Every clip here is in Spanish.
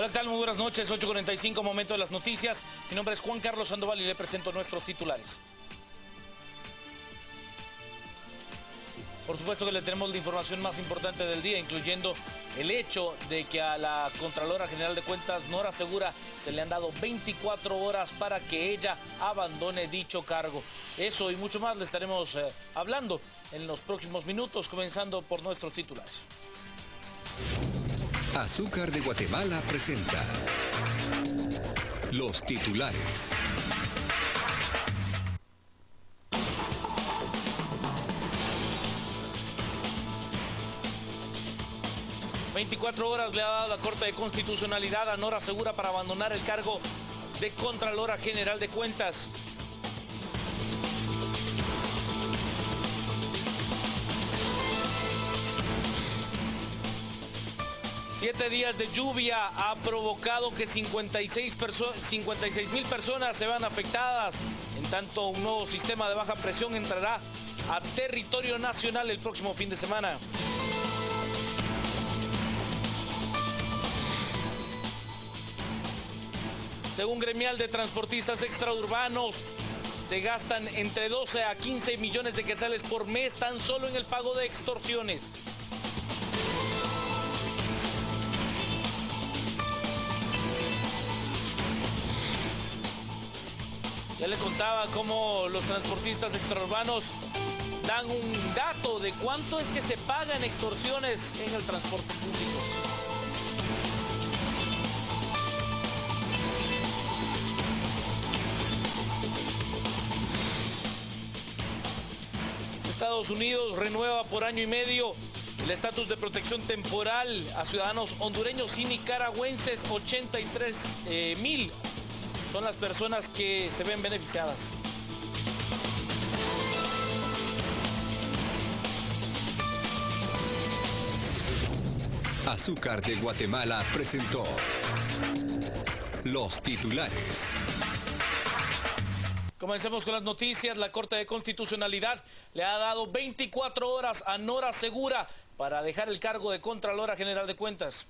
Hola, ¿qué tal? Muy buenas noches, 8:45, momento de las noticias. Mi nombre es Juan Carlos Sandoval y le presento nuestros titulares. Por supuesto que le tenemos la información más importante del día, incluyendo el hecho de que a la Contralora General de Cuentas, Nora Segura, se le han dado 24 horas para que ella abandone dicho cargo. Eso y mucho más le estaremos hablando en los próximos minutos, comenzando por nuestros titulares. Azúcar de Guatemala presenta los titulares. ...24 horas le ha dado la Corte de Constitucionalidad a Nora Segura para abandonar el cargo de Contralora General de Cuentas. Siete días de lluvia ha provocado que 56.000 personas se vean afectadas. En tanto, un nuevo sistema de baja presión entrará a territorio nacional el próximo fin de semana. Según Gremial de Transportistas Extraurbanos, se gastan entre 12 a 15 millones de quetzales por mes tan solo en el pago de extorsiones. Ya le contaba cómo los transportistas extraurbanos dan un dato de cuánto es que se pagan extorsiones en el transporte público. Estados Unidos renueva por año y medio el estatus de protección temporal a ciudadanos hondureños y nicaragüenses. 83,000 son las personas que se ven beneficiadas. Azúcar de Guatemala presentó los titulares. Comencemos con las noticias. La Corte de Constitucionalidad le ha dado 24 horas a Nora Segura para dejar el cargo de Contralora General de Cuentas.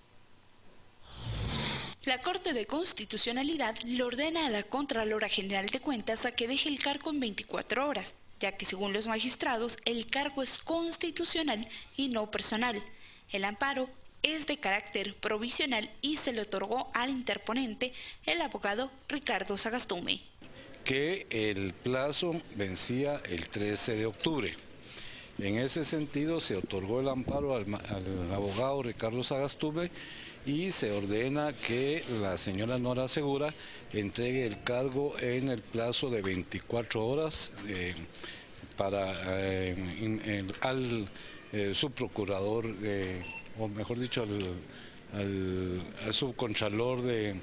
La Corte de Constitucionalidad le ordena a la Contralora General de Cuentas a que deje el cargo en 24 horas, ya que según los magistrados el cargo es constitucional y no personal. El amparo es de carácter provisional y se le otorgó al interponente, el abogado Ricardo Sagastume. Que el plazo vencía el 13 de octubre. En ese sentido se otorgó el amparo al abogado Ricardo Sagastume y se ordena que la señora Nora Segura entregue el cargo en el plazo de 24 horas al subprocurador, o mejor dicho, al subcontralor de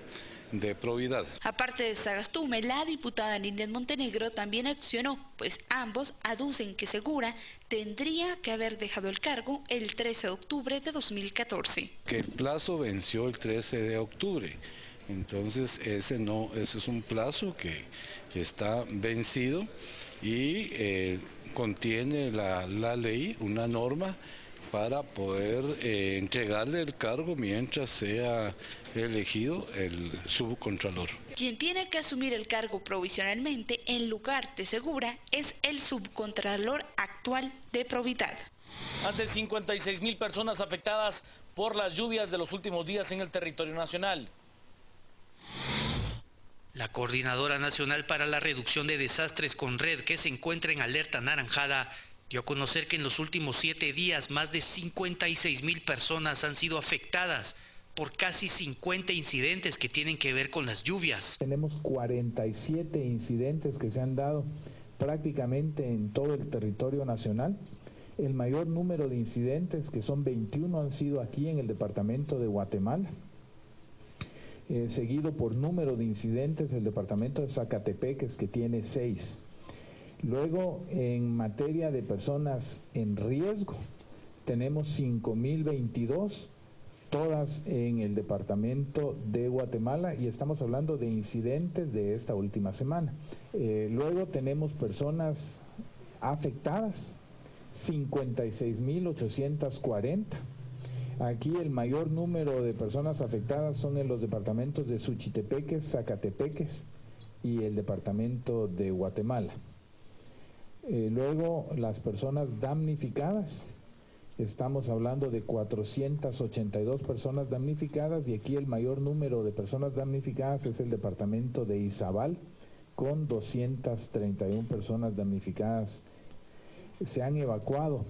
probidad. Aparte de Sagastume, la diputada Linet Montenegro también accionó, pues ambos aducen que Segura tendría que haber dejado el cargo el 13 de octubre de 2014. Que el plazo venció el 13 de octubre, entonces ese es un plazo que está vencido y contiene la ley una norma para poder entregarle el cargo mientras sea elegido el subcontralor. Quien tiene que asumir el cargo provisionalmente en lugar de Segura es el subcontralor actual de probidad. Más de 56,000 personas afectadas por las lluvias de los últimos días en el territorio nacional. La Coordinadora Nacional para la Reducción de Desastres, CONRED, que se encuentra en alerta anaranjada, dio a conocer que en los últimos 7 días más de 56,000 personas han sido afectadas por casi 50 incidentes que tienen que ver con las lluvias. Tenemos 47 incidentes que se han dado prácticamente en todo el territorio nacional. El mayor número de incidentes, que son 21, han sido aquí en el departamento de Guatemala. Seguido por número de incidentes el departamento de Zacatepeques, que tiene 6. Luego, en materia de personas en riesgo, tenemos 5,022, todas en el departamento de Guatemala, y estamos hablando de incidentes de esta última semana. Luego tenemos personas afectadas, 56,840. Aquí el mayor número de personas afectadas son en los departamentos de Suchitepeques, Zacatepeques y el departamento de Guatemala. Luego, las personas damnificadas, estamos hablando de 482 personas damnificadas, y aquí el mayor número de personas damnificadas es el departamento de Izabal, con 231 personas damnificadas. Se han evacuado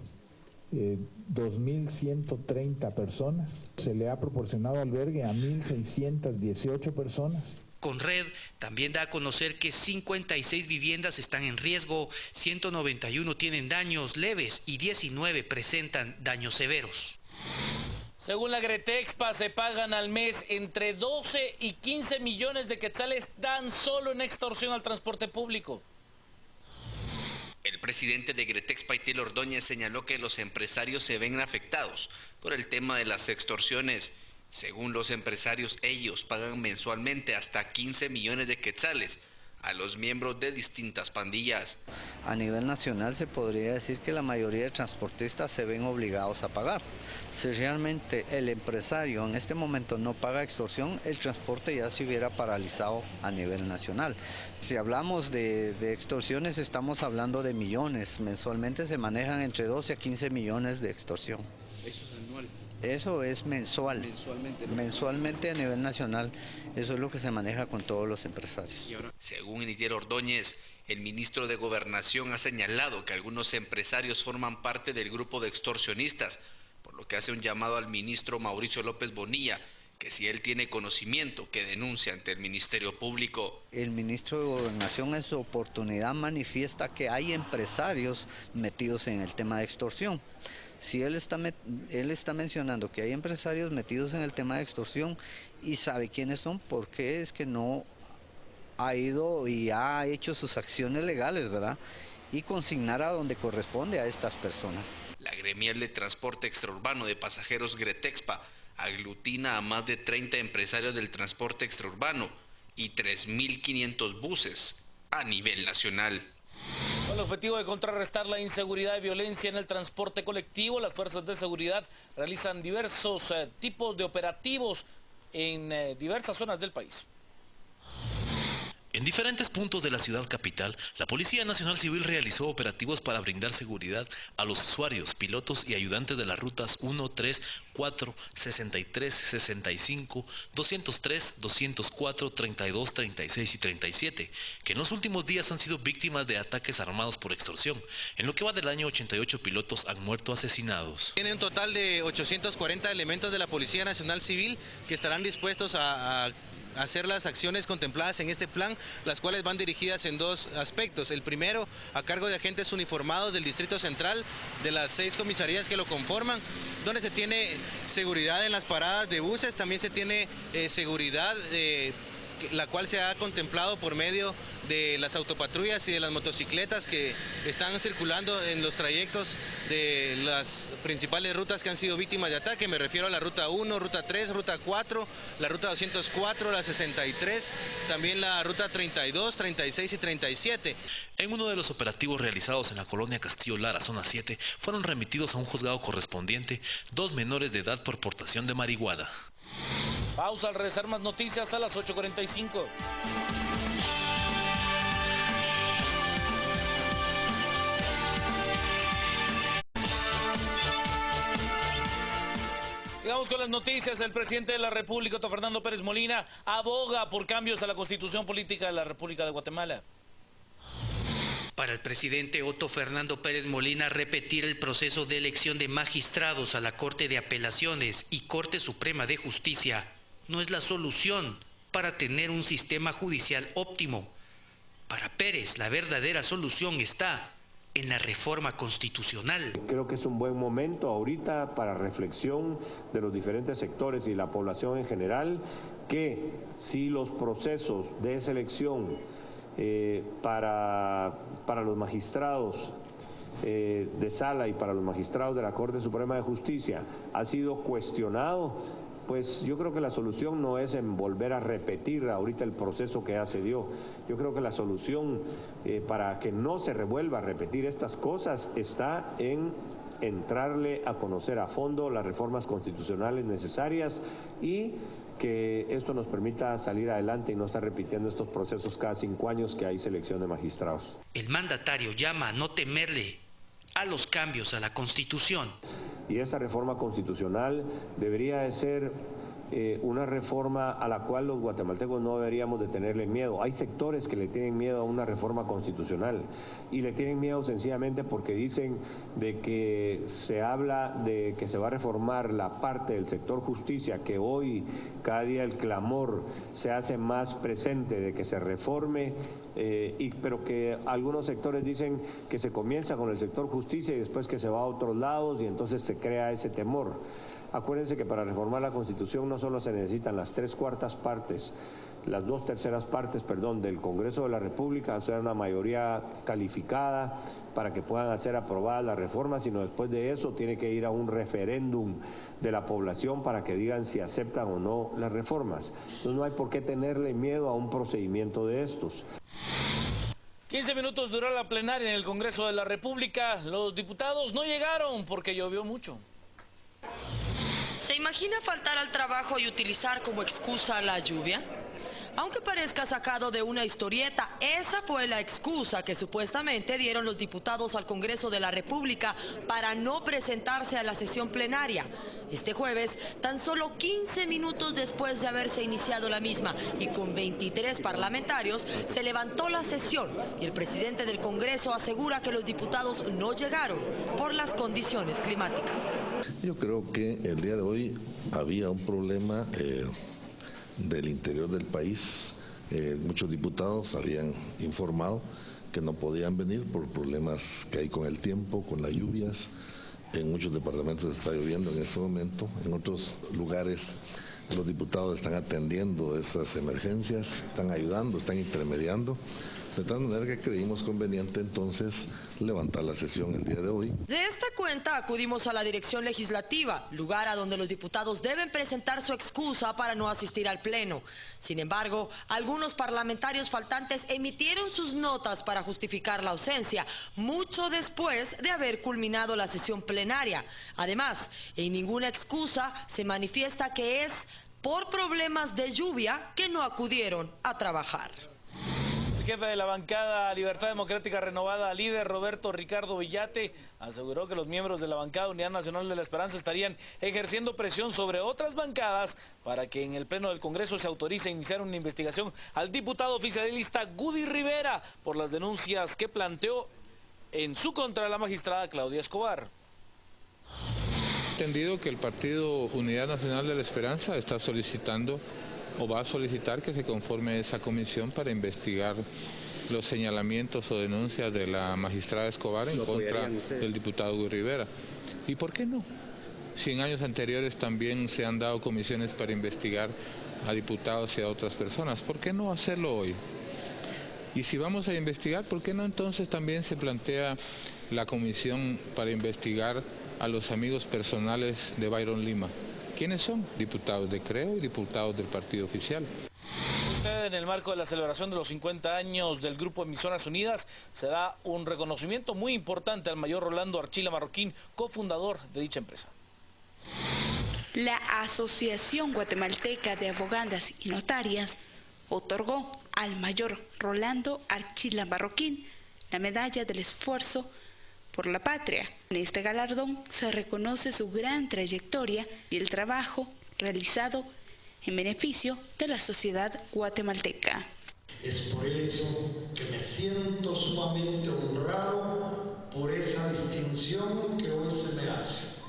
2.130 personas, se le ha proporcionado albergue a 1.618 personas. Conred también da a conocer que 56 viviendas están en riesgo, 191 tienen daños leves y 19 presentan daños severos. Según la Gretexpa, se pagan al mes entre 12 y 15 millones de quetzales tan solo en extorsión al transporte público. El presidente de Gretexpa, Itiel Ordóñez, señaló que los empresarios se ven afectados por el tema de las extorsiones. Según los empresarios, ellos pagan mensualmente hasta 15 millones de quetzales a los miembros de distintas pandillas. A nivel nacional se podría decir que la mayoría de transportistas se ven obligados a pagar. Si realmente el empresario en este momento no paga extorsión, el transporte ya se hubiera paralizado a nivel nacional. Si hablamos de extorsiones, estamos hablando de millones. Mensualmente se manejan entre 12 a 15 millones de extorsión. ¿Eso es anual? Eso es mensual. Mensualmente a nivel nacional. Eso es lo que se maneja con todos los empresarios. Según Itiel Ordóñez, el ministro de Gobernación ha señalado que algunos empresarios forman parte del grupo de extorsionistas, por lo que hace un llamado al ministro Mauricio López Bonilla, que si él tiene conocimiento, que denuncie ante el Ministerio Público. El ministro de Gobernación en su oportunidad manifiesta que hay empresarios metidos en el tema de extorsión. Si él está mencionando que hay empresarios metidos en el tema de extorsión y sabe quiénes son, ¿por qué es que no ha ido y ha hecho sus acciones legales, verdad? Y consignar a donde corresponde a estas personas. La gremial de transporte extraurbano de pasajeros Gretexpa aglutina a más de 30 empresarios del transporte extraurbano y 3.500 buses a nivel nacional. Con el objetivo de contrarrestar la inseguridad y violencia en el transporte colectivo, las fuerzas de seguridad realizan diversos tipos de operativos en diversas zonas del país. En diferentes puntos de la ciudad capital, la Policía Nacional Civil realizó operativos para brindar seguridad a los usuarios, pilotos y ayudantes de las rutas 1, 3, 4, 63, 65, 203, 204, 32, 36 y 37, que en los últimos días han sido víctimas de ataques armados por extorsión. En lo que va del año, 88 pilotos han muerto asesinados. Tiene un total de 840 elementos de la Policía Nacional Civil que estarán dispuestos a hacer las acciones contempladas en este plan, las cuales van dirigidas en dos aspectos. El primero, a cargo de agentes uniformados del Distrito Central, de las 6 comisarías que lo conforman, donde se tiene seguridad en las paradas de buses, también se tiene seguridad la cual se ha contemplado por medio de las autopatrullas y de las motocicletas que están circulando en los trayectos de las principales rutas que han sido víctimas de ataque. Me refiero a la ruta 1, ruta 3, ruta 4, la ruta 204, la 63, también la ruta 32, 36 y 37. En uno de los operativos realizados en la colonia Castillo Lara, zona 7, fueron remitidos a un juzgado correspondiente 2 menores de edad por portación de marihuana. Pausa, al regresar más noticias a las 8:45. Sigamos con las noticias. El presidente de la República, Otto Fernando Pérez Molina, aboga por cambios a la Constitución Política de la República de Guatemala. Para el presidente Otto Fernando Pérez Molina, repetir el proceso de elección de magistrados a la Corte de Apelaciones y Corte Suprema de Justicia no es la solución para tener un sistema judicial óptimo. Para Pérez, la verdadera solución está en la reforma constitucional. Creo que es un buen momento ahorita para reflexión de los diferentes sectores y la población en general, que si los procesos de selección para los magistrados de sala y para los magistrados de la Corte Suprema de Justicia ha sido cuestionado, pues yo creo que la solución no es en volver a repetir ahorita el proceso que ya se dio. Yo creo que la solución para que no se revuelva a repetir estas cosas está en entrarle a conocer a fondo las reformas constitucionales necesarias y que esto nos permita salir adelante y no estar repitiendo estos procesos cada 5 años que hay selección de magistrados. El mandatario llama a no temerle a los cambios a la Constitución. Y esta reforma constitucional debería de ser una reforma a la cual los guatemaltecos no deberíamos de tenerle miedo. Hay sectores que le tienen miedo a una reforma constitucional y le tienen miedo sencillamente porque dicen de que se habla de que se va a reformar la parte del sector justicia, que hoy cada día el clamor se hace más presente de que se reforme, pero que algunos sectores dicen que se comienza con el sector justicia y después que se va a otros lados y entonces se crea ese temor. Acuérdense que para reformar la Constitución no solo se necesitan las 3/4 partes, las 2/3 partes, del Congreso de la República, o sea, una mayoría calificada para que puedan ser aprobadas las reformas, sino después de eso tiene que ir a un referéndum de la población para que digan si aceptan o no las reformas. Entonces no hay por qué tenerle miedo a un procedimiento de estos. 15 minutos duró la plenaria en el Congreso de la República. Los diputados no llegaron porque llovió mucho. ¿Se imagina faltar al trabajo y utilizar como excusa la lluvia? Aunque parezca sacado de una historieta, esa fue la excusa que supuestamente dieron los diputados al Congreso de la República para no presentarse a la sesión plenaria. Este jueves, tan solo 15 minutos después de haberse iniciado la misma y con 23 parlamentarios, se levantó la sesión y el presidente del Congreso asegura que los diputados no llegaron por las condiciones climáticas. Yo creo que el día de hoy había un problema del interior del país. Muchos diputados habían informado que no podían venir por problemas que hay con el tiempo, con las lluvias. En muchos departamentos está lloviendo en este momento, en otros lugares los diputados están atendiendo esas emergencias, están ayudando, están intermediando. De tal manera que creímos conveniente entonces levantar la sesión el día de hoy. De esta cuenta acudimos a la dirección legislativa, lugar a donde los diputados deben presentar su excusa para no asistir al pleno. Sin embargo, algunos parlamentarios faltantes emitieron sus notas para justificar la ausencia, mucho después de haber culminado la sesión plenaria. Además, en ninguna excusa se manifiesta que es por problemas de lluvia que no acudieron a trabajar. El jefe de la bancada Libertad Democrática Renovada, líder Roberto Ricardo Villate, aseguró que los miembros de la bancada Unidad Nacional de la Esperanza estarían ejerciendo presión sobre otras bancadas para que en el Pleno del Congreso se autorice a iniciar una investigación al diputado oficialista Gudy Rivera por las denuncias que planteó en su contra la magistrada Claudia Escobar. Entendido que el partido Unidad Nacional de la Esperanza está solicitando o va a solicitar que se conforme esa comisión para investigar los señalamientos o denuncias de la magistrada Escobar en contra del diputado Gudy Rivera. ¿Y por qué no? Si en años anteriores también se han dado comisiones para investigar a diputados y a otras personas, ¿por qué no hacerlo hoy? Y si vamos a investigar, ¿por qué no entonces también se plantea la comisión para investigar a los amigos personales de Byron Lima? ¿Quiénes son? Diputados de Creo y diputados del partido oficial. En el marco de la celebración de los 50 años del Grupo Emisoras Unidas, se da un reconocimiento muy importante al mayor Rolando Archila Marroquín, cofundador de dicha empresa. La Asociación Guatemalteca de Abogadas y Notarias otorgó al mayor Rolando Archila Marroquín la medalla del esfuerzo por la patria. En este galardón se reconoce su gran trayectoria y el trabajo realizado en beneficio de la sociedad guatemalteca. Es por eso que me siento sumamente honrado por esa distinción que hoy se me hace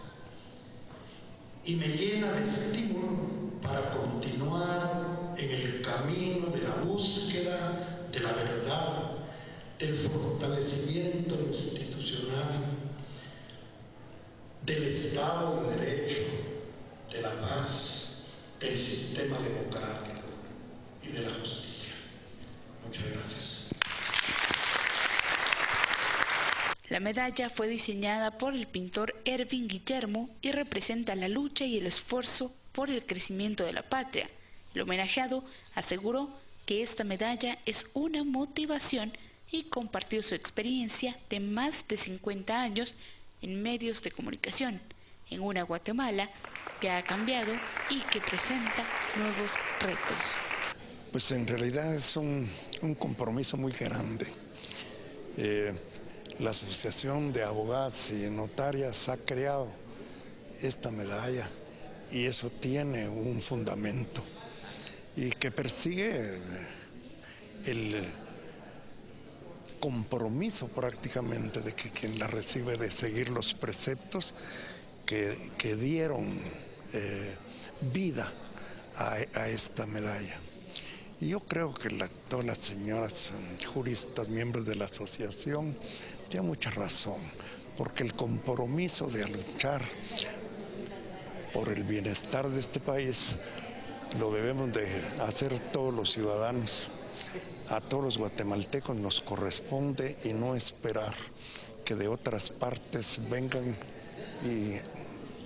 y me llena de estímulo para continuar en el camino de la búsqueda de la verdad, del fortalecimiento institucional, del Estado de Derecho, de la paz, del sistema democrático y de la justicia. Muchas gracias. La medalla fue diseñada por el pintor Ervin Guillermo y representa la lucha y el esfuerzo por el crecimiento de la patria. El homenajeado aseguró que esta medalla es una motivación y compartió su experiencia de más de 50 años en medios de comunicación, en una Guatemala que ha cambiado y que presenta nuevos retos. Pues en realidad es un compromiso muy grande. La Asociación de Abogadas y Notarias ha creado esta medalla y eso tiene un fundamento y que persigue el compromiso prácticamente de que quien la recibe de seguir los preceptos que dieron vida a esta medalla. Y yo creo que todas las señoras juristas, miembros de la asociación, tienen mucha razón, porque el compromiso de luchar por el bienestar de este país lo debemos de hacer todos los ciudadanos. A todos los guatemaltecos nos corresponde y no esperar que de otras partes vengan y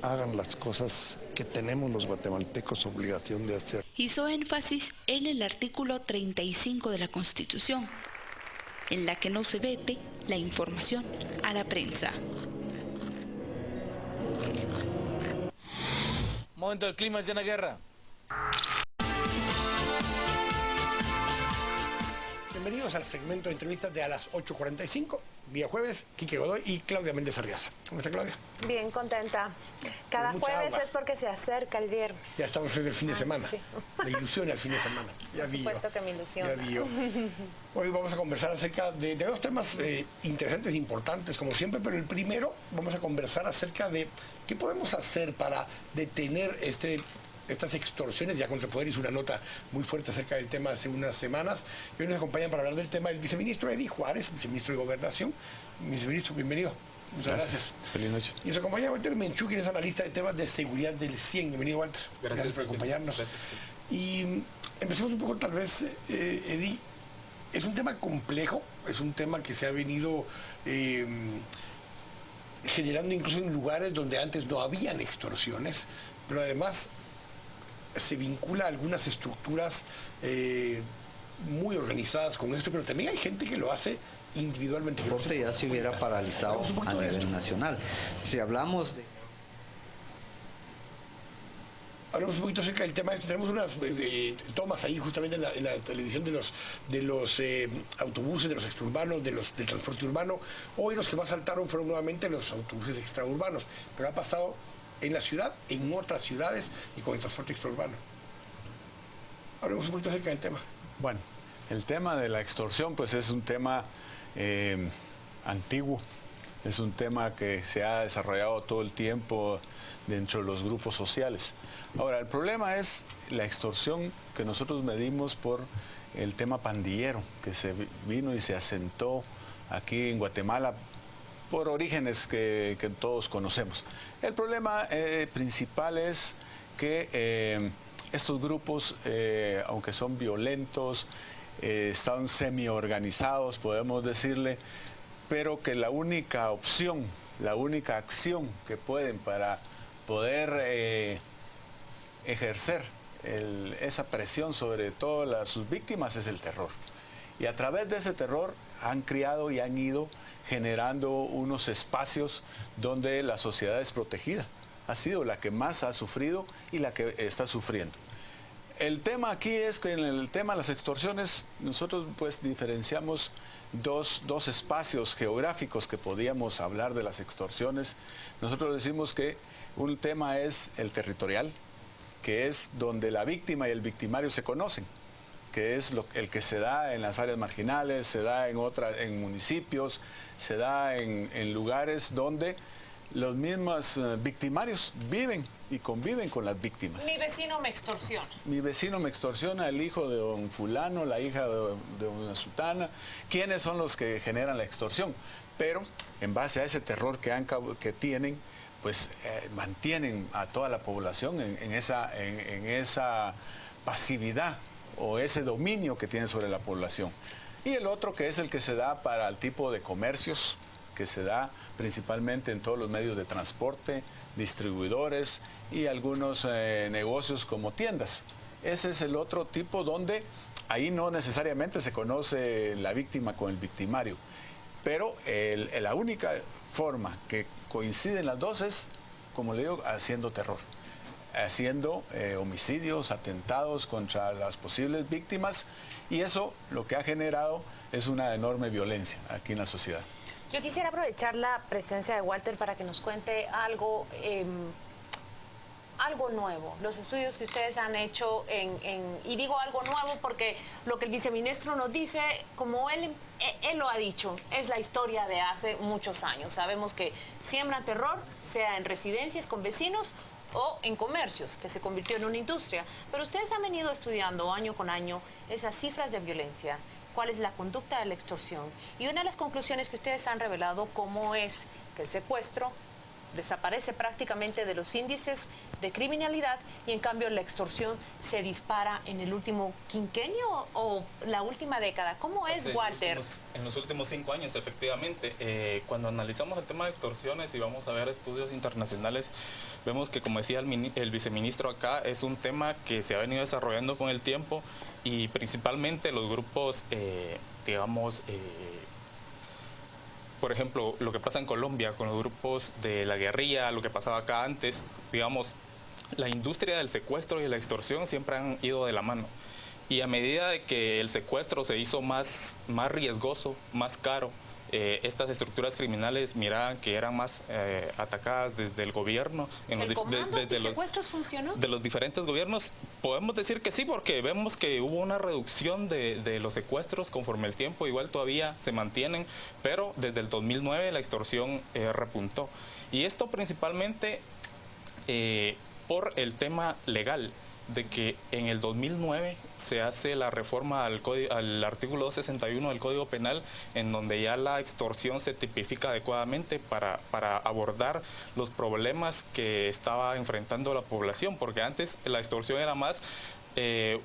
hagan las cosas que tenemos los guatemaltecos obligación de hacer. Hizo énfasis en el artículo 35 de la Constitución, en la que no se vete la información a la prensa. Momento del clima, Diana Guerra. Bienvenidos al segmento de entrevistas de a las 8:45, día jueves, Quique Godoy y Claudia Méndez Arriaza. ¿Cómo está, Claudia? Bien, contenta. Cada jueves es porque se acerca el viernes. Ya estamos frente al fin de semana. Sí. La ilusión al fin de semana. Ya Por supuesto que me ilusiona. Ya vi yo. Hoy vamos a conversar acerca de dos temas interesantes e importantes, como siempre, pero el primero vamos a conversar acerca de qué podemos hacer para detener estas extorsiones. Ya con Poder hizo una nota muy fuerte acerca del tema hace unas semanas. Y hoy nos acompañan para hablar del tema el viceministro Edi Juárez, viceministro de Gobernación. Viceministro, bienvenido. Muchas gracias. Feliz noche. Y nos acompaña Walter Menchú, quien es analista de temas de seguridad del CIEN. Bienvenido, Walter. Gracias por acompañarnos. Gracias. Y empecemos un poco, tal vez, Edi. Es un tema complejo, es un tema que se ha venido generando incluso en lugares donde antes no habían extorsiones, pero además se vincula a algunas estructuras muy organizadas con esto, pero también hay gente que lo hace individualmente. El deporte ya se hubiera paralizado a nivel nacional. Si hablamos de... Hablamos un poquito acerca del tema este. Tenemos unas tomas ahí justamente en la televisión de los autobuses, de los extraurbanos, del transporte urbano. Hoy los que más saltaron fueron nuevamente los autobuses extraurbanos, pero ha pasado en la ciudad, en otras ciudades y con el transporte extraurbano. Hablemos un poquito acerca del tema. Bueno, el tema de la extorsión pues es un tema antiguo, es un tema que se ha desarrollado todo el tiempo dentro de los grupos sociales. Ahora, el problema es la extorsión que nosotros medimos por el tema pandillero, que se vino y se asentó aquí en Guatemala por orígenes que todos conocemos. El problema principal es que estos grupos, aunque son violentos, están semi-organizados, podemos decirle, pero que la única opción, la única acción que pueden para poder ejercer esa presión sobre todas sus víctimas es el terror. Y a través de ese terror han criado y han ido generando unos espacios donde la sociedad es protegida. Ha sido la que más ha sufrido y la que está sufriendo. El tema aquí es que en el tema de las extorsiones nosotros pues diferenciamos dos espacios geográficos que podíamos hablar de las extorsiones. Nosotros decimos que un tema es el territorial, que es donde la víctima y el victimario se conocen, que es el que se da en las áreas marginales, se da en municipios, se da en lugares donde los mismos victimarios viven y conviven con las víctimas. Mi vecino me extorsiona. Mi vecino me extorsiona, el hijo de don fulano, la hija de una sultana. ¿Quiénes son los que generan la extorsión? Pero en base a ese terror que tienen, pues mantienen a toda la población en esa pasividad o ese dominio que tienen sobre la población. Y el otro que es el que se da para el tipo de comercios, que se da principalmente en todos los medios de transporte, distribuidores y algunos negocios como tiendas. Ese es el otro tipo donde ahí no necesariamente se conoce la víctima con el victimario, pero la única forma que coinciden las dos, es, como le digo, haciendo terror, haciendo homicidios, atentados contra las posibles víctimas, y eso lo que ha generado es una enorme violencia aquí en la sociedad. Yo quisiera aprovechar la presencia de Walter para que nos cuente algo, algo nuevo, los estudios que ustedes han hecho y digo algo nuevo porque lo que el viceministro nos dice, como él lo ha dicho, es la historia de hace muchos años. Sabemos que siembran terror, sea en residencias con vecinos o en comercios, que se convirtió en una industria. Pero ustedes han venido estudiando año con año esas cifras de violencia, cuál es la conducta de la extorsión. Y una de las conclusiones que ustedes han revelado, cómo es que el secuestro desaparece prácticamente de los índices de criminalidad y en cambio la extorsión se dispara en el último quinquenio o la última década. ¿Cómo es, Walter? En los últimos 5 años, efectivamente. Cuando analizamos el tema de extorsiones y vamos a ver estudios internacionales, vemos que, como decía el viceministro acá, es un tema que se ha venido desarrollando con el tiempo y principalmente los grupos, por ejemplo, lo que pasa en Colombia con los grupos de la guerrilla, lo que pasaba acá antes, digamos, la industria del secuestro y la extorsión siempre han ido de la mano. Y a medida de que el secuestro se hizo más riesgoso, más caro, estas estructuras criminales miraban que eran más atacadas desde el gobierno. ¿El comando antisecuestros funcionó? De los diferentes gobiernos, podemos decir que sí, porque vemos que hubo una reducción de los secuestros conforme el tiempo, igual todavía se mantienen, pero desde el 2009 la extorsión repuntó. Y esto principalmente por el tema legal, de que en el 2009 se hace la reforma al artículo 261 del Código Penal, en donde ya la extorsión se tipifica adecuadamente para abordar los problemas que estaba enfrentando la población, porque antes la extorsión era más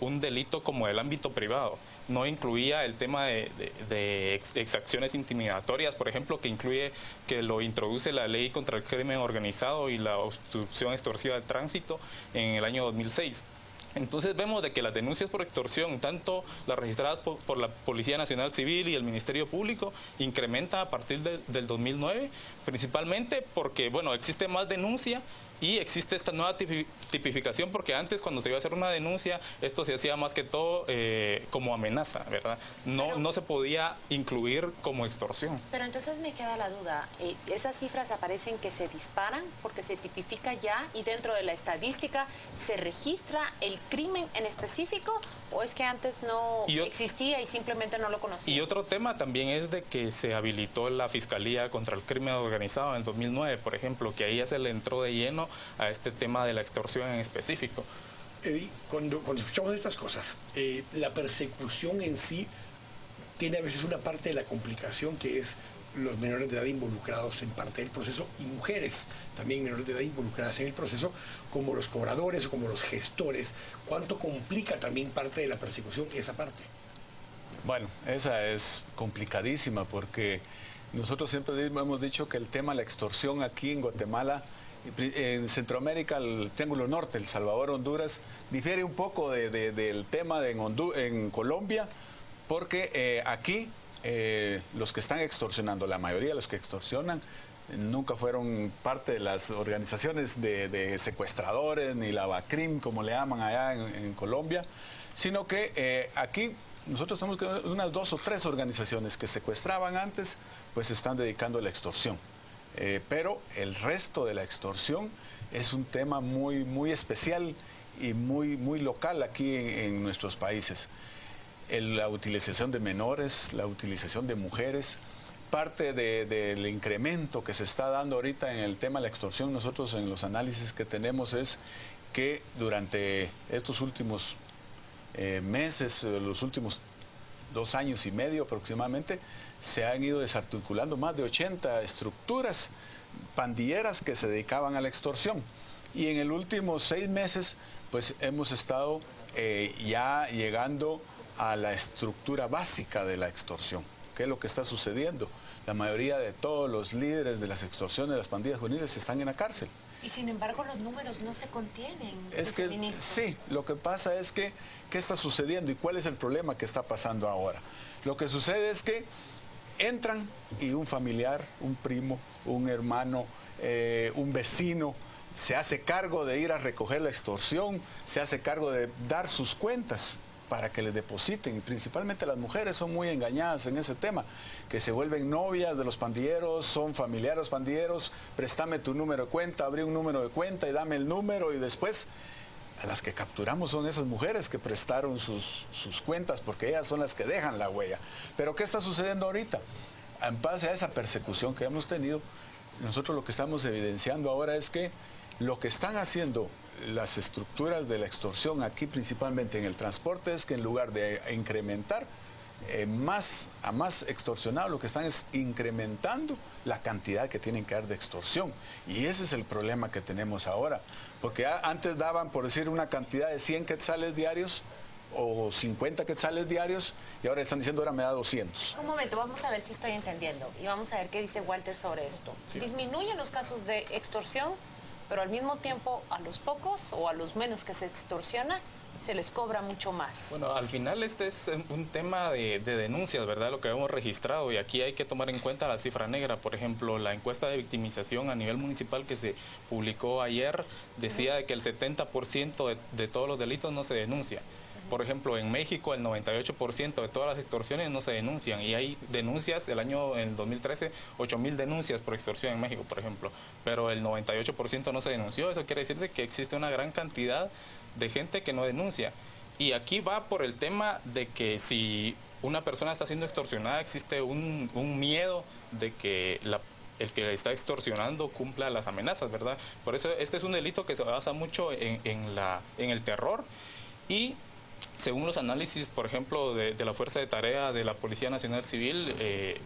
un delito como del ámbito privado. No incluía el tema de exacciones intimidatorias, por ejemplo, que lo introduce la Ley contra el Crimen Organizado y la Obstrucción Extorsiva de Tránsito en el año 2006. Entonces vemos de que las denuncias por extorsión, tanto las registradas por la Policía Nacional Civil y el Ministerio Público, incrementan a partir del 2009, principalmente porque, bueno, existe más denuncia y existe esta nueva tipificación, porque antes, cuando se iba a hacer una denuncia, esto se hacía más que todo como amenaza, ¿verdad? No se podía incluir como extorsión. Pero entonces me queda la duda, ¿esas cifras aparecen que se disparan porque se tipifica ya y dentro de la estadística se registra el crimen en específico, o es que antes no existía y simplemente no lo conocíamos? Y otro tema también es de que se habilitó la Fiscalía contra el Crimen Organizado en 2009, por ejemplo, que ahí ya se le entró de lleno a este tema de la extorsión en específico. Eddie, cuando escuchamos estas cosas, la persecución en sí tiene a veces una parte de la complicación, que es los menores de edad involucrados en parte del proceso, y mujeres también menores de edad involucradas en el proceso, como los cobradores o como los gestores. ¿Cuánto complica también parte de la persecución esa parte? Bueno, esa es complicadísima, porque nosotros siempre hemos dicho que el tema de la extorsión aquí en Guatemala, en Centroamérica, el Triángulo Norte, El Salvador, Honduras, difiere un poco del tema en Colombia, porque aquí los que están extorsionando, la mayoría de los que extorsionan, nunca fueron parte de las organizaciones de secuestradores, ni la BACRIM, como le llaman allá en Colombia, sino que aquí nosotros tenemos unas 2 o 3 organizaciones que secuestraban antes, pues se están dedicando a la extorsión. Pero el resto de la extorsión es un tema muy especial y muy local aquí en nuestros países. La utilización de menores, la utilización de mujeres, parte del incremento que se está dando ahorita en el tema de la extorsión, nosotros en los análisis que tenemos es que durante estos últimos meses, los últimos 2 años y medio aproximadamente, se han ido desarticulando más de 80 estructuras pandilleras que se dedicaban a la extorsión. Y en los últimos 6 meses, pues hemos estado ya llegando a la estructura básica de la extorsión. ¿Qué es lo que está sucediendo? La mayoría de todos los líderes de las extorsiones de las pandillas juveniles están en la cárcel. Y sin embargo los números no se contienen. Es que sí, lo que pasa es que, ¿qué está sucediendo y cuál es el problema que está pasando ahora? Lo que sucede es que entran y un familiar, un primo, un hermano, un vecino se hace cargo de ir a recoger la extorsión, se hace cargo de dar sus cuentas para que les depositen, y principalmente las mujeres son muy engañadas en ese tema, que se vuelven novias de los pandilleros, son familiares de los pandilleros, préstame tu número de cuenta, abrí un número de cuenta y dame el número, y después a las que capturamos son esas mujeres que prestaron sus cuentas, porque ellas son las que dejan la huella. Pero ¿qué está sucediendo ahorita? En base a esa persecución que hemos tenido, nosotros lo que estamos evidenciando ahora es que lo que están haciendo las estructuras de la extorsión aquí, principalmente en el transporte, es que en lugar de incrementar más extorsionados, lo que están es incrementando la cantidad que tienen que dar de extorsión. Y ese es el problema que tenemos ahora. Porque antes daban, por decir, una cantidad de 100 quetzales diarios o 50 quetzales diarios, y ahora están diciendo, ahora me da 200. Un momento, vamos a ver si estoy entendiendo y vamos a ver qué dice Walter sobre esto. Sí. Disminuyen los casos de extorsión, pero al mismo tiempo a los pocos o a los menos que se extorsiona se les cobra mucho más. Bueno, al final este es un tema de denuncias, ¿verdad? Lo que hemos registrado, y aquí hay que tomar en cuenta la cifra negra. Por ejemplo, la encuesta de victimización a nivel municipal que se publicó ayer decía que el 70% de todos los delitos no se denuncia. Por ejemplo, en México el 98% de todas las extorsiones no se denuncian, y hay denuncias, en 2013, 8,000 denuncias por extorsión en México, por ejemplo, pero el 98% no se denunció. Eso quiere decir que existe una gran cantidad de gente que no denuncia. Y aquí va por el tema de que si una persona está siendo extorsionada, existe un miedo de que el que está extorsionando cumpla las amenazas, ¿verdad? Por eso este es un delito que se basa mucho en el terror. Y según los análisis, por ejemplo, de la Fuerza de Tarea de la Policía Nacional Civil,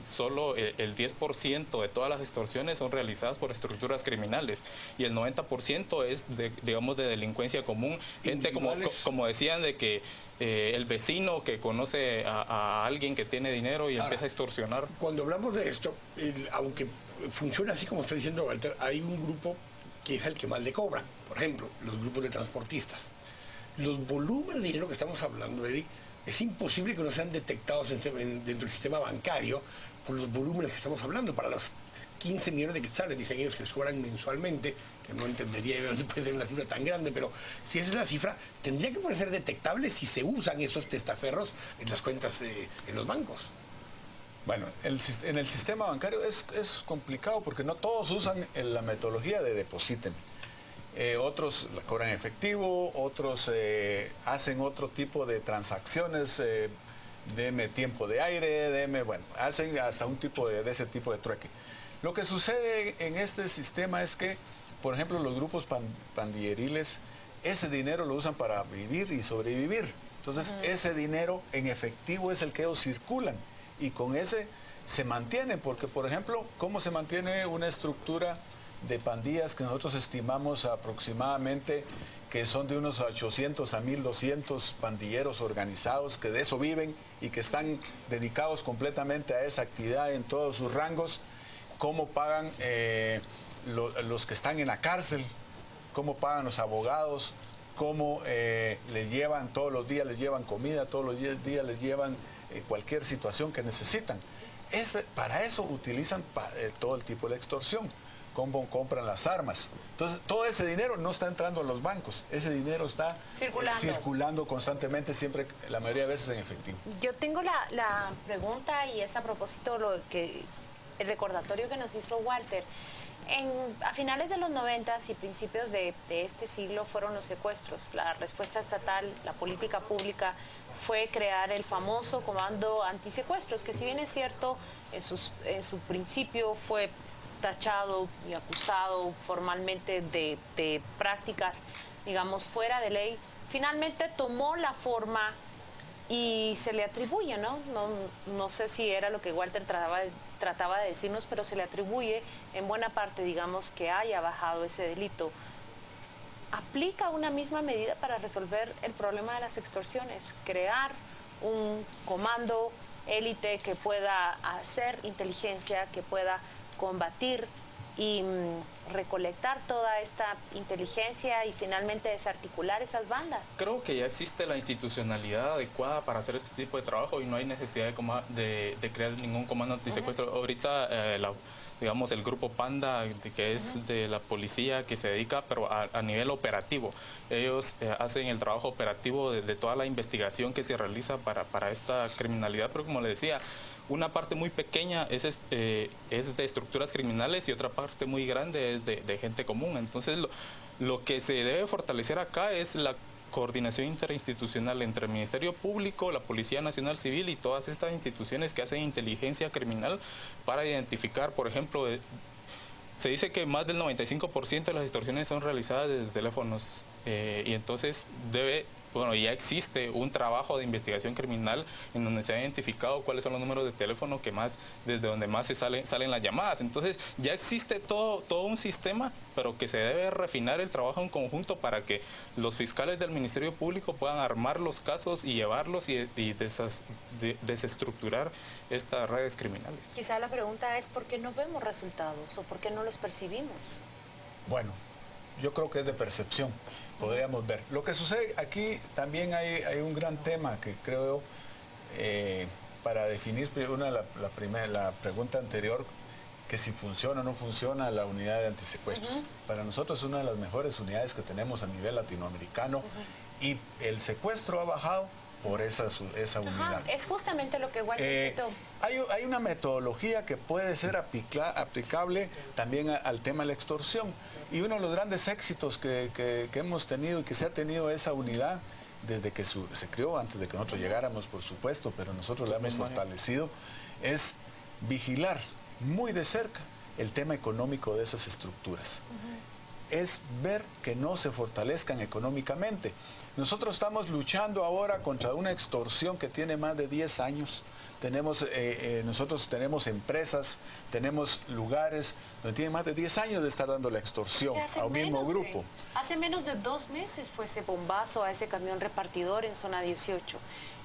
solo el 10% de todas las extorsiones son realizadas por estructuras criminales, y el 90% es de delincuencia común, gente como decían, de que el vecino que conoce a alguien que tiene dinero y empieza a extorsionar. Cuando hablamos de esto, aunque funciona así como está diciendo Walter, hay un grupo que es el que más le cobran. Por ejemplo, los grupos de transportistas. Los volúmenes de dinero que estamos hablando, Eddie, es imposible que no sean detectados dentro del sistema bancario por los volúmenes que estamos hablando. Para los 15 millones de quetzales, dicen ellos, que les cobran mensualmente, que no entendería de dónde puede ser una cifra tan grande, pero si esa es la cifra, tendría que poder ser detectable si se usan esos testaferros en las cuentas en los bancos. Bueno, en el sistema bancario es complicado porque no todos usan la metodología de depositen. Otros la cobran en efectivo, otros hacen otro tipo de transacciones, deme tiempo de aire, hacen hasta un tipo de ese tipo de trueque. Lo que sucede en este sistema es que, por ejemplo, los grupos pandilleriles, ese dinero lo usan para vivir y sobrevivir. Entonces, ese dinero en efectivo es el que ellos circulan, y con ese se mantienen, porque, por ejemplo, ¿cómo se mantiene una estructura de pandillas que nosotros estimamos aproximadamente que son de unos 800 a 1,200 pandilleros organizados que de eso viven y que están dedicados completamente a esa actividad en todos sus rangos? ¿Cómo pagan los que están en la cárcel? ¿Cómo pagan los abogados? ¿Cómo les llevan todos los días, les llevan comida, todos los días les llevan cualquier situación que necesitan? Para eso utilizan todo el tipo de extorsión. Cómo compran las armas. Entonces, todo ese dinero no está entrando a los bancos. Ese dinero está circulando constantemente, siempre, la mayoría de veces en efectivo. Yo tengo la pregunta, y es a propósito el recordatorio que nos hizo Walter. A finales de los 90s y principios de este siglo fueron los secuestros. La respuesta estatal, la política pública, fue crear el famoso Comando Antisecuestros, que si bien es cierto, en su principio fue tachado y acusado formalmente de prácticas, digamos, fuera de ley, finalmente tomó la forma y se le atribuye, no sé si era lo que Walter trataba de decirnos, pero se le atribuye en buena parte, digamos, que haya bajado ese delito. ¿Aplica una misma medida para resolver el problema de las extorsiones? Crear un comando élite que pueda hacer inteligencia, que pueda combatir y recolectar toda esta inteligencia y finalmente desarticular esas bandas? Creo que ya existe la institucionalidad adecuada para hacer este tipo de trabajo y no hay necesidad de crear ningún comando antisecuestro. Ahorita digamos, el grupo Panda, que es de la policía, que se dedica, pero a nivel operativo. Ellos hacen el trabajo operativo de toda la investigación que se realiza para esta criminalidad, pero como le decía, una parte muy pequeña es de estructuras criminales y otra parte muy grande es de gente común. Entonces, lo que se debe fortalecer acá es la coordinación interinstitucional entre el Ministerio Público, la Policía Nacional Civil y todas estas instituciones que hacen inteligencia criminal para identificar, por ejemplo, se dice que más del 95% de las extorsiones son realizadas desde teléfonos y entonces ya existe un trabajo de investigación criminal en donde se ha identificado cuáles son los números de teléfono desde donde más salen las llamadas. Entonces ya existe todo un sistema, pero que se debe refinar el trabajo en conjunto para que los fiscales del Ministerio Público puedan armar los casos y llevarlos y desestructurar estas redes criminales. Quizá la pregunta es ¿por qué no vemos resultados o por qué no los percibimos? Bueno, yo creo que es de percepción, podríamos ver. Lo que sucede aquí también hay un gran tema que creo, para definir la pregunta anterior, que si funciona o no funciona la unidad de antisecuestros. Para nosotros es una de las mejores unidades que tenemos a nivel latinoamericano y el secuestro ha bajado por esa unidad. Es justamente lo que Walter citó. Hay una metodología que puede ser aplicable también al tema de la extorsión. Y uno de los grandes éxitos que hemos tenido y que se ha tenido esa unidad desde que se creó, antes de que nosotros llegáramos, por supuesto, pero nosotros la hemos fortalecido, es vigilar muy de cerca el tema económico de esas estructuras. Es ver que no se fortalezcan económicamente. Nosotros estamos luchando ahora contra una extorsión que tiene más de 10 años. Nosotros tenemos empresas, tenemos lugares donde tienen más de 10 años de estar dando la extorsión a un mismo grupo. Hace menos de 2 meses fue ese bombazo a ese camión repartidor en zona 18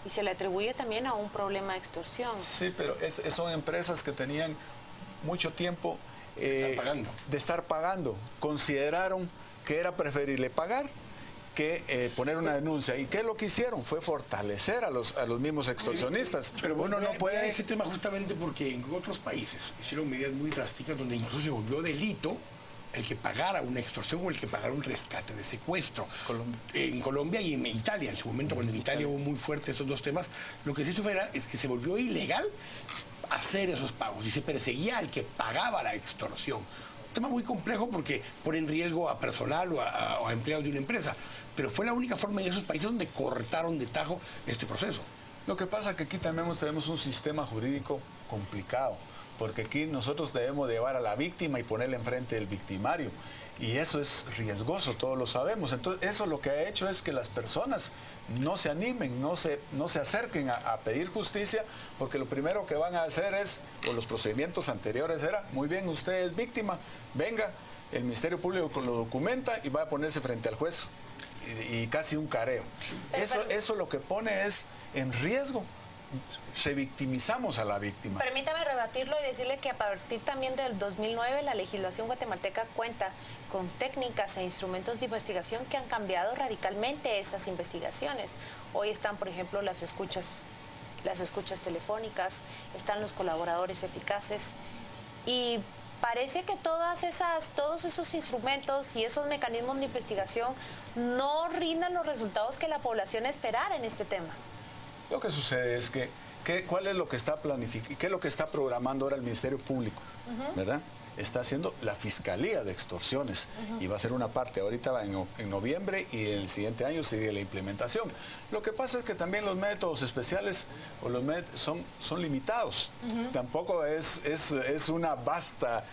y se le atribuye también a un problema de extorsión. Sí, pero son empresas que tenían mucho tiempo de estar pagando. Consideraron que era preferible pagar que poner una denuncia. ¿Y qué es lo que hicieron? Fue fortalecer a los mismos extorsionistas. Pero uno no puede ese tema justamente porque en otros países hicieron medidas muy drásticas donde incluso se volvió delito el que pagara una extorsión o el que pagara un rescate de secuestro. En Colombia y en Italia, en su momento, cuando en Italia hubo muy fuertes esos dos temas, lo que se hizo es que se volvió ilegal hacer esos pagos y se perseguía al que pagaba la extorsión. Un tema muy complejo porque pone en riesgo a personal o a empleados de una empresa, pero fue la única forma en esos países donde cortaron de tajo este proceso. Lo que pasa es que aquí también tenemos un sistema jurídico complicado, porque aquí nosotros debemos llevar a la víctima y ponerla enfrente del victimario, y eso es riesgoso, todos lo sabemos. Entonces eso lo que ha hecho es que las personas no se animen, no se acerquen a pedir justicia, porque lo primero que van a hacer o los procedimientos anteriores era, muy bien, usted es víctima, venga, el Ministerio Público lo documenta y va a ponerse frente al juez, y casi un careo. Eso lo que pone es en riesgo. Revictimizamos a la víctima. Permítame rebatirlo y decirle que a partir también del 2009 la legislación guatemalteca cuenta con técnicas e instrumentos de investigación que han cambiado radicalmente esas investigaciones. Hoy están, por ejemplo, las escuchas telefónicas, están los colaboradores eficaces y parece que todos esos instrumentos y esos mecanismos de investigación no rindan los resultados que la población esperara en este tema. Lo que sucede es ¿cuál es lo que está planificando? ¿Qué es lo que está programando ahora el Ministerio Público? ¿Verdad? Está haciendo la Fiscalía de Extorsiones y va a ser una parte. Ahorita va en noviembre y el siguiente año sigue la implementación. Lo que pasa es que también los métodos especiales son limitados. Tampoco es una vasta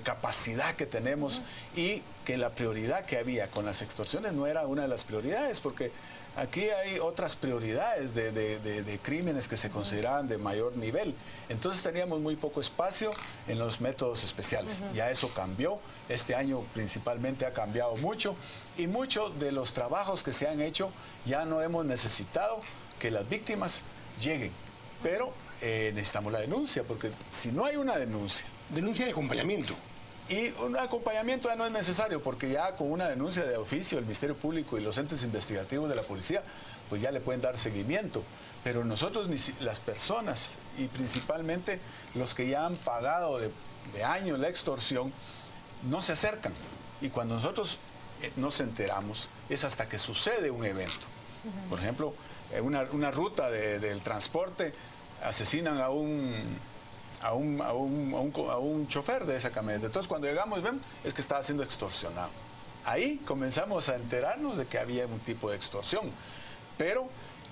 capacidad que tenemos y que la prioridad que había con las extorsiones no era una de las prioridades, porque aquí hay otras prioridades de crímenes que se consideraban de mayor nivel. Entonces teníamos muy poco espacio en los métodos especiales. Ya eso cambió. Este año principalmente ha cambiado mucho. Y muchos de los trabajos que se han hecho ya no hemos necesitado que las víctimas lleguen. Pero necesitamos la denuncia, porque si no hay una denuncia... Denuncia de acompañamiento. Y un acompañamiento ya no es necesario, porque ya con una denuncia de oficio el Ministerio Público y los entes investigativos de la policía, pues ya le pueden dar seguimiento. Pero nosotros, las personas, y principalmente los que ya han pagado de años la extorsión, no se acercan. Y cuando nosotros nos enteramos, es hasta que sucede un evento. Por ejemplo, una ruta del transporte, asesinan a un chofer de esa camioneta. Entonces, cuando llegamos, vemos, es que estaba siendo extorsionado. Ahí comenzamos a enterarnos de que había un tipo de extorsión. Pero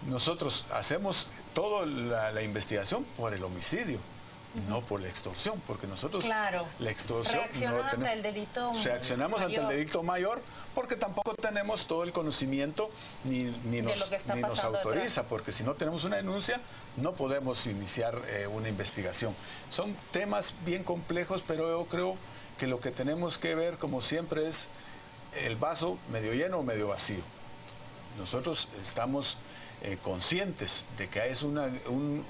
nosotros hacemos toda la investigación por el homicidio, no por la extorsión, porque nosotros la extorsión reaccionamos ante el delito mayor, porque tampoco tenemos todo el conocimiento ni nos autoriza, atrás. Porque si no tenemos una denuncia no podemos iniciar una investigación. Son temas bien complejos, pero yo creo que lo que tenemos que ver, como siempre, es el vaso medio lleno o medio vacío. Nosotros estamos conscientes de que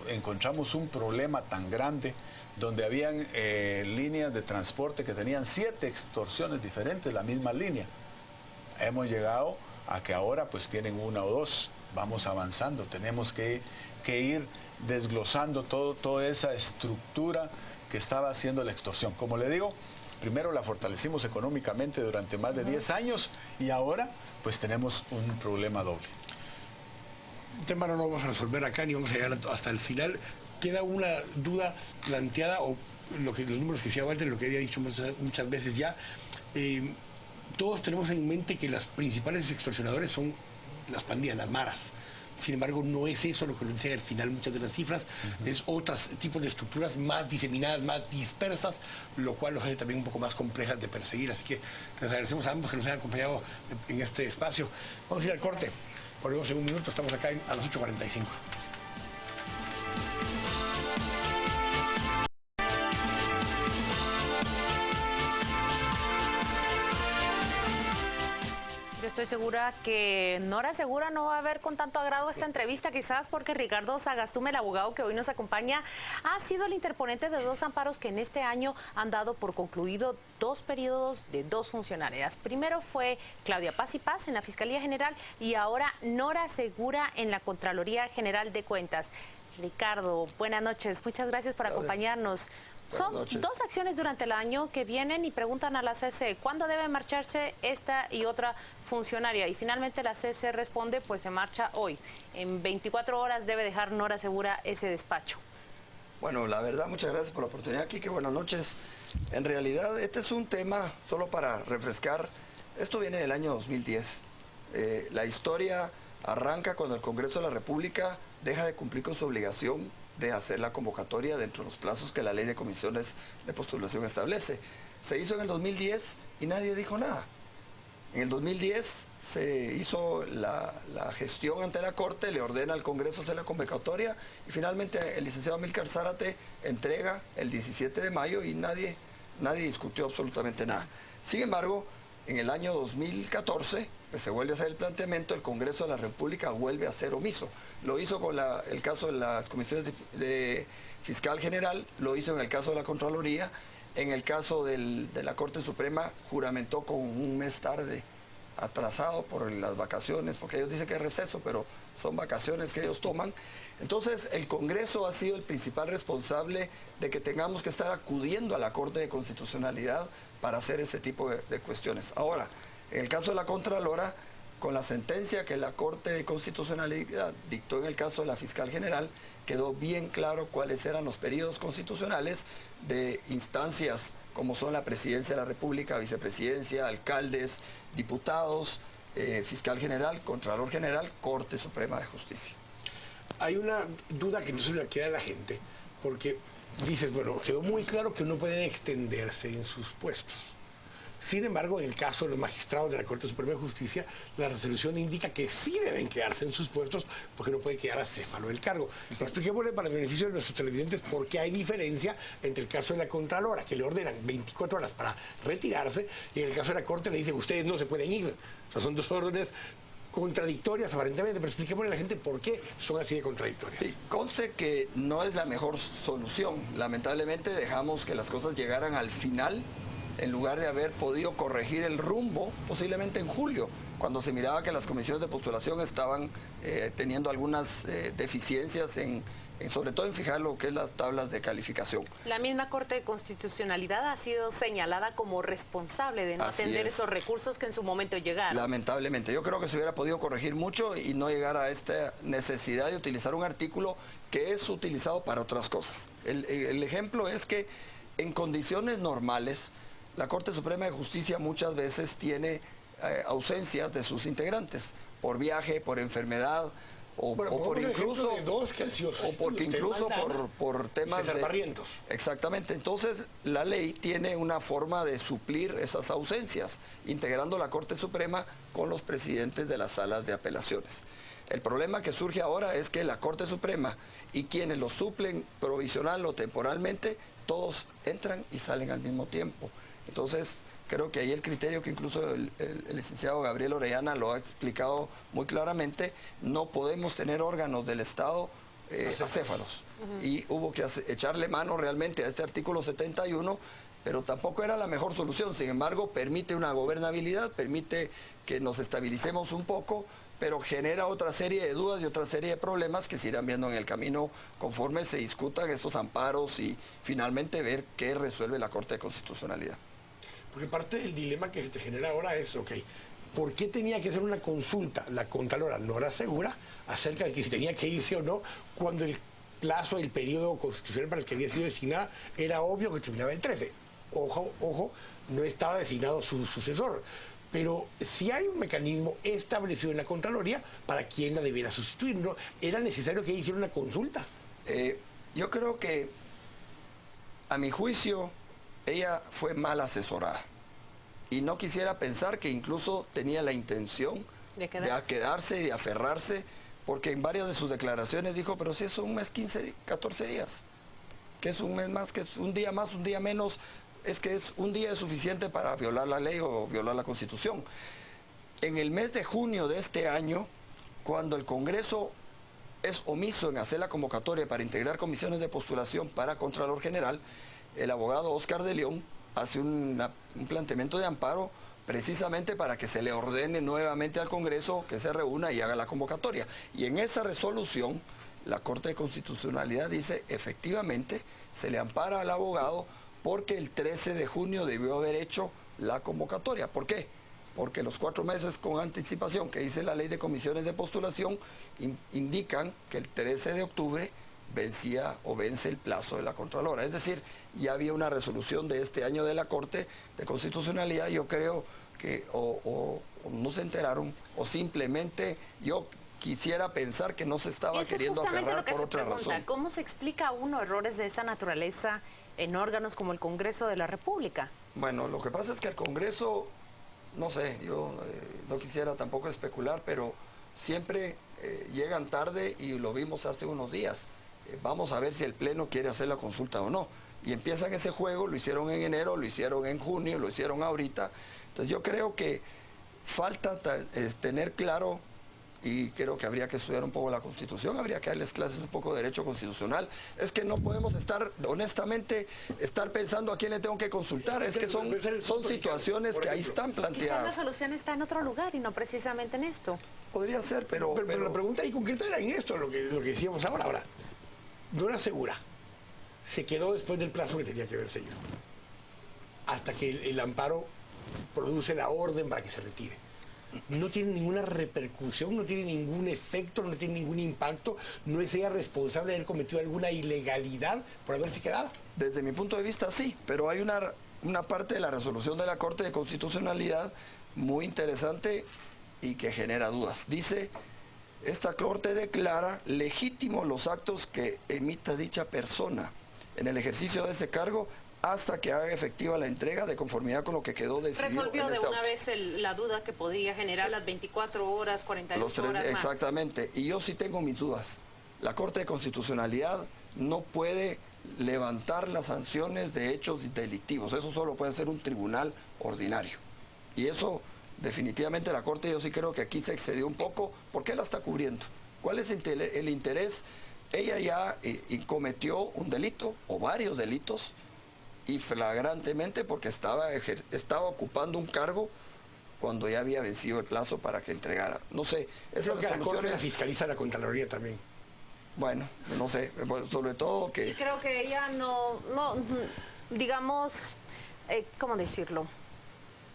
encontramos un problema tan grande donde habían líneas de transporte que tenían 7 extorsiones diferentes, la misma línea. Hemos llegado a que ahora pues tienen 1 o 2, vamos avanzando, tenemos que ir desglosando toda esa estructura que estaba haciendo la extorsión. Como le digo, primero la fortalecimos económicamente durante más de 10 años y ahora pues tenemos un problema doble. El tema no lo vamos a resolver acá ni vamos a llegar hasta el final. Queda una duda planteada, o los números que decía Walter, lo que había dicho muchas veces ya. Todos tenemos en mente que los principales extorsionadores son las pandillas, las maras. Sin embargo, no es eso lo que nos dice al final muchas de las cifras, es otros tipos de estructuras más diseminadas, más dispersas, lo cual los hace también un poco más complejas de perseguir. Así que les agradecemos a ambos que nos hayan acompañado en este espacio. Vamos a ir al corte. Volvemos en un minuto, estamos acá a las 8:45. Yo estoy segura que Nora Segura no va a ver con tanto agrado esta entrevista, quizás porque Ricardo Sagastume, el abogado que hoy nos acompaña, ha sido el interponente de 2 amparos que en este año han dado por concluido 2 periodos de 2 funcionarias. Primero fue Claudia Paz y Paz en la Fiscalía General y ahora Nora Segura en la Contraloría General de Cuentas. Ricardo, buenas noches, muchas gracias por acompañarnos. Son 2 acciones durante el año que vienen y preguntan a la CC cuándo debe marcharse esta y otra funcionaria. Y finalmente la CC responde, pues se marcha hoy. En 24 horas debe dejar Nora Segura ese despacho. Bueno, la verdad, muchas gracias por la oportunidad, Quique. Buenas noches. En realidad, este es un tema, solo para refrescar, esto viene del año 2010. La historia arranca cuando el Congreso de la República deja de cumplir con su obligación de hacer la convocatoria dentro de los plazos que la ley de comisiones de postulación establece. Se hizo en el 2010 y nadie dijo nada. En el 2010 se hizo la gestión ante la Corte, le ordena al Congreso hacer la convocatoria y finalmente el licenciado Amílcar Zárate entrega el 17 de mayo y nadie discutió absolutamente nada. Sin embargo, en el año 2014 se vuelve a hacer el planteamiento, el Congreso de la República vuelve a ser omiso. Lo hizo con el caso de las comisiones de Fiscal General, lo hizo en el caso de la Contraloría, en el caso de la Corte Suprema juramentó con un mes tarde, atrasado por las vacaciones, porque ellos dicen que es receso, pero son vacaciones que ellos toman. Entonces, el Congreso ha sido el principal responsable de que tengamos que estar acudiendo a la Corte de Constitucionalidad para hacer ese tipo de cuestiones. Ahora, en el caso de la Contralora, con la sentencia que la Corte de Constitucionalidad dictó en el caso de la Fiscal General, quedó bien claro cuáles eran los periodos constitucionales de instancias como son la Presidencia de la República, Vicepresidencia, alcaldes, diputados, Fiscal General, Contralor General, Corte Suprema de Justicia. Hay una duda que no se le queda a la gente, porque dices, bueno, quedó muy claro que no pueden extenderse en sus puestos. Sin embargo, en el caso de los magistrados de la Corte Suprema de Justicia, la resolución indica que sí deben quedarse en sus puestos porque no puede quedar acéfalo del cargo. Expliquémosle para el beneficio de nuestros televidentes por qué hay diferencia entre el caso de la Contralora, que le ordenan 24 horas para retirarse, y en el caso de la Corte le dicen ustedes no se pueden ir. O sea, son 2 órdenes contradictorias aparentemente, pero expliquémosle a la gente por qué son así de contradictorias. Sí, conste que no es la mejor solución. Lamentablemente dejamos que las cosas llegaran al final en lugar de haber podido corregir el rumbo, posiblemente en julio, cuando se miraba que las comisiones de postulación estaban teniendo algunas deficiencias sobre todo en fijar lo que es las tablas de calificación. La misma Corte de Constitucionalidad ha sido señalada como responsable de no atender esos recursos que en su momento llegaron. Lamentablemente, yo creo que se hubiera podido corregir mucho y no llegar a esta necesidad de utilizar un artículo que es utilizado para otras cosas. El ejemplo es que en condiciones normales, la Corte Suprema de Justicia muchas veces tiene ausencias de sus integrantes, por viaje, por enfermedad, o por incluso por temas César Barrientos. Exactamente. Entonces la ley tiene una forma de suplir esas ausencias, integrando la Corte Suprema con los presidentes de las salas de apelaciones. El problema que surge ahora es que la Corte Suprema y quienes lo suplen provisional o temporalmente, todos entran y salen al mismo tiempo. Entonces creo que ahí el criterio que incluso el licenciado Gabriel Orellana lo ha explicado muy claramente, no podemos tener órganos del Estado acéfalos. Y hubo que echarle mano realmente a este artículo 71, pero tampoco era la mejor solución. Sin embargo, permite una gobernabilidad, permite que nos estabilicemos un poco, pero genera otra serie de dudas y otra serie de problemas que se irán viendo en el camino conforme se discutan estos amparos y finalmente ver qué resuelve la Corte de Constitucionalidad. Porque parte del dilema que te genera ahora es, ¿por qué tenía que hacer una consulta la Contralora Nora Segura acerca de que si tenía que irse o no, cuando el plazo, el periodo constitucional para el que había sido designada era obvio que terminaba el 13? Ojo, no estaba designado su sucesor. Pero si hay un mecanismo establecido en la Contraloría para quién la debiera sustituir, ¿no? ¿Era necesario que hiciera una consulta? Yo creo que, a mi juicio, ella fue mal asesorada. Y no quisiera pensar que incluso tenía la intención de quedarse y de aferrarse, porque en varias de sus declaraciones dijo, pero si es un mes 15, 14 días, que es un mes más, que es un día más, un día menos, es que es un día es suficiente para violar la ley o violar la Constitución. En el mes de junio de este año, cuando el Congreso es omiso en hacer la convocatoria para integrar comisiones de postulación para Contralor General, el abogado Oscar de León hace un planteamiento de amparo precisamente para que se le ordene nuevamente al Congreso que se reúna y haga la convocatoria. Y en esa resolución, la Corte de Constitucionalidad dice, efectivamente, se le ampara al abogado porque el 13 de junio debió haber hecho la convocatoria. ¿Por qué? Porque los 4 meses con anticipación que dice la ley de comisiones de postulación indican que el 13 de octubre vencía o vence el plazo de la Contralora. Es decir, ya había una resolución de este año de la Corte de Constitucionalidad. Yo creo que o no se enteraron o simplemente yo quisiera pensar que no se estaba queriendo aferrar por otra razón. ¿Cómo se explica a uno errores de esa naturaleza en órganos como el Congreso de la República? Bueno, lo que pasa es que el Congreso, no sé, yo no quisiera tampoco especular, pero siempre llegan tarde y lo vimos hace unos días. Vamos a ver si el Pleno quiere hacer la consulta o no. Y empiezan ese juego, lo hicieron en enero, lo hicieron en junio, lo hicieron ahorita. Entonces yo creo que falta tener claro, y creo que habría que estudiar un poco la Constitución, habría que darles clases un poco de derecho constitucional. Es que no podemos honestamente, estar pensando a quién le tengo que consultar. Es que son situaciones que ahí están planteadas. Quizás la solución está en otro lugar y no precisamente en esto. Podría ser, pero la pregunta ahí concreta era en esto, lo que decíamos ahora. Nora Segura se quedó después del plazo que tenía que haber seguido, hasta que el amparo produce la orden para que se retire. No tiene ninguna repercusión, no tiene ningún efecto, no tiene ningún impacto, no es ella responsable de haber cometido alguna ilegalidad por haberse quedado. Desde mi punto de vista sí, pero hay una parte de la resolución de la Corte de Constitucionalidad muy interesante y que genera dudas. Dice, esta Corte declara legítimos los actos que emita dicha persona en el ejercicio de ese cargo hasta que haga efectiva la entrega de conformidad con lo que quedó decidido. Resolvió de una vez la duda que podría generar las 24 horas, 48 horas más. Exactamente, y yo sí tengo mis dudas. La Corte de Constitucionalidad no puede levantar las sanciones de hechos delictivos, eso solo puede hacer un tribunal ordinario. Y eso definitivamente la Corte, yo sí creo que aquí se excedió un poco. ¿Por qué la está cubriendo? ¿Cuál es el interés? Ella ya cometió un delito o varios delitos y flagrantemente porque estaba ocupando un cargo cuando ya había vencido el plazo para que entregara. No sé, esa que la Corte la fiscaliza la Contraloría también. Bueno, no sé, sobre todo que... Y creo que ella no digamos, ¿cómo decirlo?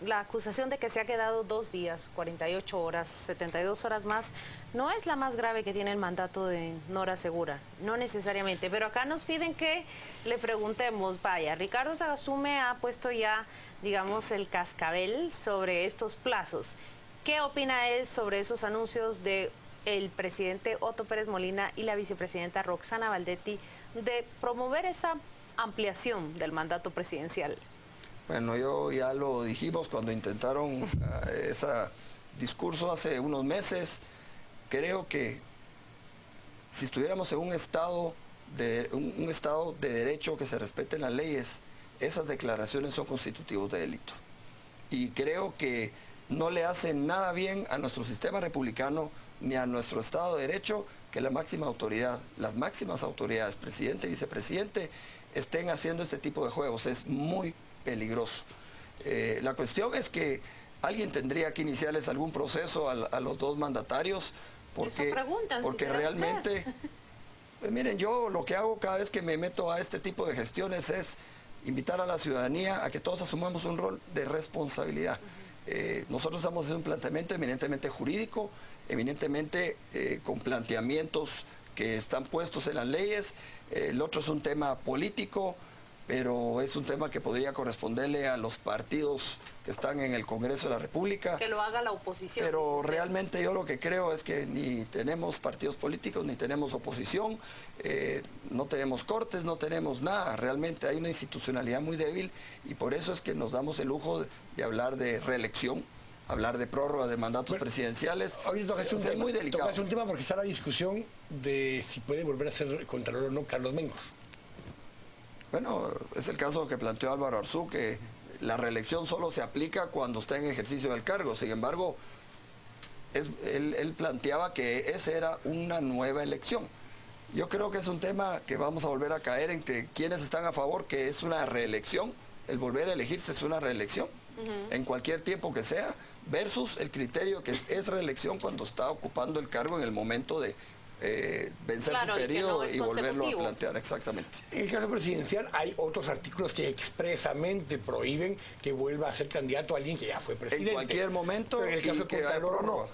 La acusación de que se ha quedado 2 días, 48 horas, 72 horas más, no es la más grave que tiene el mandato de Nora Segura, no necesariamente. Pero acá nos piden que le preguntemos, vaya, Ricardo Sagasume ha puesto ya, digamos, el cascabel sobre estos plazos. ¿Qué opina él sobre esos anuncios de el presidente Otto Pérez Molina y la vicepresidenta Roxana Valdetti de promover esa ampliación del mandato presidencial? Bueno, yo ya lo dijimos cuando intentaron ese discurso hace unos meses. Creo que si estuviéramos en un estado de derecho que se respeten las leyes, esas declaraciones son constitutivos de delito. Y creo que no le hacen nada bien a nuestro sistema republicano ni a nuestro Estado de Derecho que la máxima autoridad, las máximas autoridades, presidente y vicepresidente, estén haciendo este tipo de juegos. Es muy peligroso. La cuestión es que alguien tendría que iniciarles algún proceso a los dos mandatarios porque realmente, pues miren, yo lo que hago cada vez que me meto a este tipo de gestiones es invitar a la ciudadanía a que todos asumamos un rol de responsabilidad. Nosotros estamos haciendo un planteamiento eminentemente jurídico, eminentemente con planteamientos que están puestos en las leyes. El otro es un tema político, pero es un tema que podría corresponderle a los partidos que están en el Congreso de la República. Que lo haga la oposición. Pero realmente yo lo que creo es que ni tenemos partidos políticos, ni tenemos oposición, no tenemos cortes, no tenemos nada. Realmente hay una institucionalidad muy débil y por eso es que nos damos el lujo de hablar de reelección, hablar de prórroga de mandatos presidenciales. Hoy tocaste un tema, muy delicado. Tocaste un tema porque está la discusión de si puede volver a ser contralor o no Carlos Mencos. Bueno, es el caso que planteó Álvaro Arzú, que la reelección solo se aplica cuando está en ejercicio del cargo. Sin embargo, él planteaba que esa era una nueva elección. Yo creo que es un tema que vamos a volver a caer en que quienes están a favor que es una reelección, el volver a elegirse es una reelección, en cualquier tiempo que sea, versus el criterio que es reelección cuando está ocupando el cargo en el momento de vencer su periodo y volverlo a plantear, exactamente. En el caso presidencial hay otros artículos que expresamente prohíben que vuelva a ser candidato a alguien que ya fue presidente. En cualquier momento. Pero en el caso de Contralor no.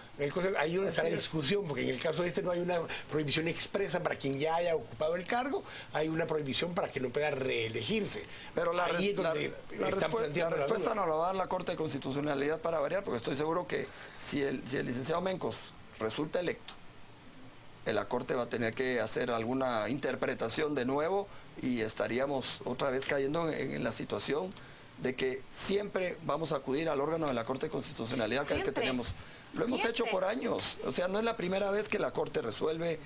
Ahí donde está la discusión, porque en el caso de este no hay una prohibición expresa para quien ya haya ocupado el cargo, hay una prohibición para que no pueda reelegirse. Pero la respuesta no la va a dar la Corte de Constitucionalidad para variar, porque estoy seguro que si el licenciado Mencos resulta electo, la Corte va a tener que hacer alguna interpretación de nuevo y estaríamos otra vez cayendo en la situación de que siempre vamos a acudir al órgano de la Corte de Constitucionalidad cada vez que tenemos. Lo hemos hecho por años, o sea, no es la primera vez que la Corte resuelve.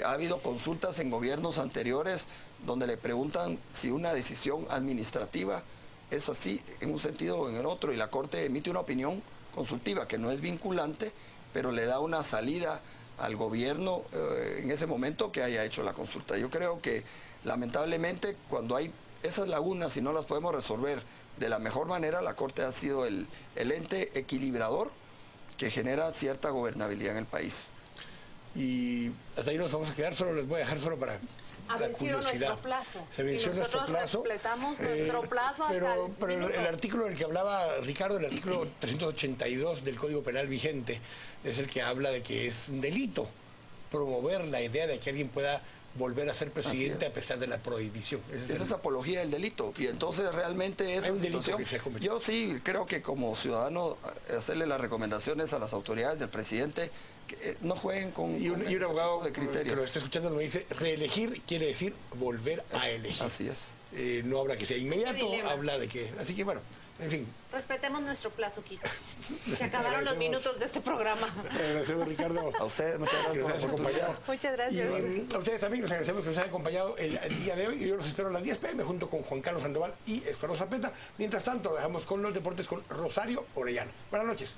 Ha habido consultas en gobiernos anteriores donde le preguntan si una decisión administrativa es así en un sentido o en el otro y la Corte emite una opinión consultiva que no es vinculante, pero le da una salida al gobierno en ese momento que haya hecho la consulta. Yo creo que lamentablemente cuando hay esas lagunas y no las podemos resolver de la mejor manera, la Corte ha sido el ente equilibrador que genera cierta gobernabilidad en el país. Y hasta ahí nos vamos a quedar, solo les voy a dejar solo para ha vencido nuestro plazo. Se venció nuestro plazo. Completamos nuestro plazo pero el artículo del que hablaba Ricardo, el artículo 382 del Código Penal vigente, es el que habla de que es un delito promover la idea de que alguien pueda volver a ser presidente a pesar de la prohibición. Esa es apología del delito. Y entonces realmente esa situación, yo sí creo que como ciudadano hacerle las recomendaciones a las autoridades del presidente que no jueguen con un abogado de criterios. Que lo está escuchando me dice, reelegir quiere decir volver a elegir. Así es. No habla que sea inmediato, habla de que... Así que bueno, en fin. Respetemos nuestro plazo, Kiko. Se acabaron los minutos de este programa. Te agradecemos, Ricardo. A ustedes, muchas gracias por acompañarnos. Muchas gracias. Y a ustedes también les agradecemos que nos hayan acompañado el día de hoy. Y yo los espero a las 10 p.m. junto con Juan Carlos Sandoval y Escuadrón Zapeta. Mientras tanto, dejamos con los deportes con Rosario Orellana. Buenas noches.